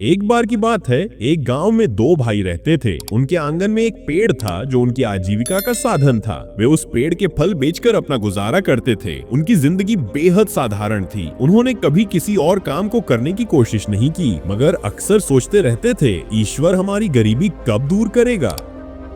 एक बार की बात है, एक गांव में दो भाई रहते थे। उनके आंगन में एक पेड़ था जो उनकी आजीविका का साधन था। वे उस पेड़ के फल बेचकर अपना गुजारा करते थे। उनकी जिंदगी बेहद साधारण थी। उन्होंने कभी किसी और काम को करने की कोशिश नहीं की, मगर अक्सर सोचते रहते थे, ईश्वर हमारी गरीबी कब दूर करेगा।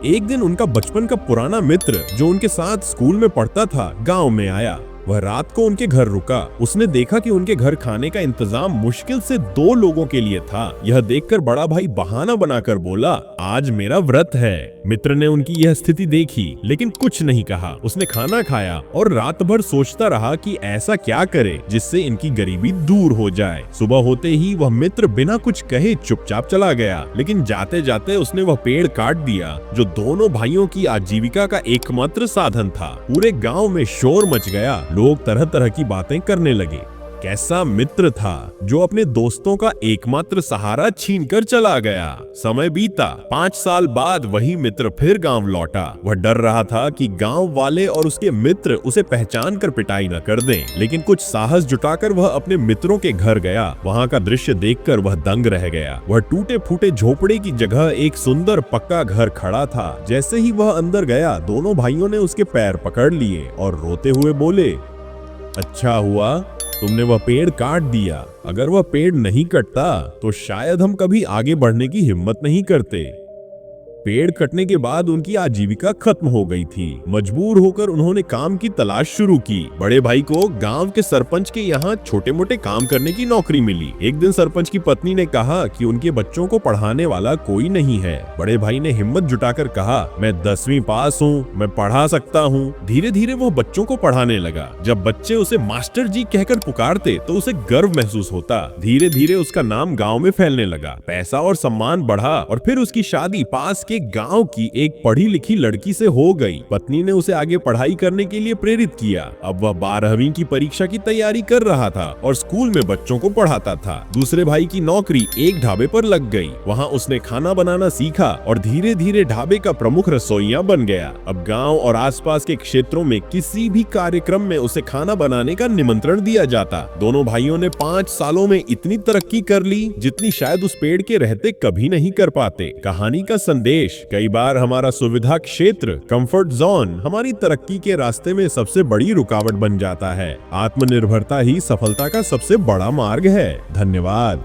एक दिन उनका बचपन का पुराना मित्र जो उनके साथ स्कूल में पढ़ता था, गांव में आया। वह रात को उनके घर रुका। उसने देखा कि उनके घर खाने का इंतजाम मुश्किल से दो लोगों के लिए था। यह देखकर बड़ा भाई बहाना बनाकर बोला, आज मेरा व्रत है। मित्र ने उनकी यह स्थिति देखी, लेकिन कुछ नहीं कहा। उसने खाना खाया और रात भर सोचता रहा कि ऐसा क्या करे जिससे इनकी गरीबी दूर हो जाए। सुबह होते ही वह मित्र बिना कुछ कहे चुपचाप चला गया, लेकिन जाते जाते उसने वह पेड़ काट दिया जो दोनों भाइयों की आजीविका का एकमात्र साधन था। पूरे गांव में शोर मच गया। लोग तरह तरह की बातें करने लगे। कैसा मित्र था जो अपने दोस्तों का एकमात्र सहारा छीनकर चला गया। समय बीता। 5 साल बाद वही मित्र फिर गांव लौटा। वह डर रहा था कि गांव वाले और उसके मित्र उसे पहचान कर पिटाई न कर दें, लेकिन कुछ साहस जुटाकर वह अपने मित्रों के घर गया। वहां का दृश्य देखकर वह दंग रह गया। वह टूटे फूटे झोपड़े की जगह एक सुंदर पक्का घर खड़ा था। जैसे ही वह अंदर गया, दोनों भाइयों ने उसके पैर पकड़ लिए और रोते हुए बोले, अच्छा हुआ तुमने वह पेड़ काट दिया। अगर वह पेड़ नहीं कटता तो शायद हम कभी आगे बढ़ने की हिम्मत नहीं करते। पेड़ कटने के बाद उनकी आजीविका खत्म हो गई थी। मजबूर होकर उन्होंने काम की तलाश शुरू की। बड़े भाई को गांव के सरपंच के यहाँ छोटे मोटे काम करने की नौकरी मिली। एक दिन सरपंच की पत्नी ने कहा कि उनके बच्चों को पढ़ाने वाला कोई नहीं है। बड़े भाई ने हिम्मत जुटाकर कहा, मैं 10वीं पास हूँ, मैं पढ़ा सकता हूँ। धीरे धीरे वो बच्चों को पढ़ाने लगा। जब बच्चे उसे मास्टर जी कहकर पुकारते तो उसे गर्व महसूस होता। धीरे धीरे उसका नाम गाँव में फैलने लगा। पैसा और सम्मान बढ़ा और फिर उसकी शादी पास के गांव की एक पढ़ी लिखी लड़की से हो गई। पत्नी ने उसे आगे पढ़ाई करने के लिए प्रेरित किया। अब वह 12वीं की परीक्षा की तैयारी कर रहा था और स्कूल में बच्चों को पढ़ाता था। दूसरे भाई की नौकरी एक ढाबे पर लग गई। वहां उसने खाना बनाना सीखा और धीरे धीरे ढाबे का प्रमुख रसोइया बन गया। अब गाँव और आसपास के क्षेत्रों में किसी भी कार्यक्रम में उसे खाना बनाने का निमंत्रण दिया जाता। दोनों भाइयों ने 5 सालों में इतनी तरक्की कर ली जितनी शायद उस पेड़ के रहते कभी नहीं कर पाते। कहानी का संदेश, कई बार हमारा सुविधा क्षेत्र, कंफर्ट जोन, हमारी तरक्की के रास्ते में सबसे बड़ी रुकावट बन जाता है। आत्मनिर्भरता ही सफलता का सबसे बड़ा मार्ग है। धन्यवाद।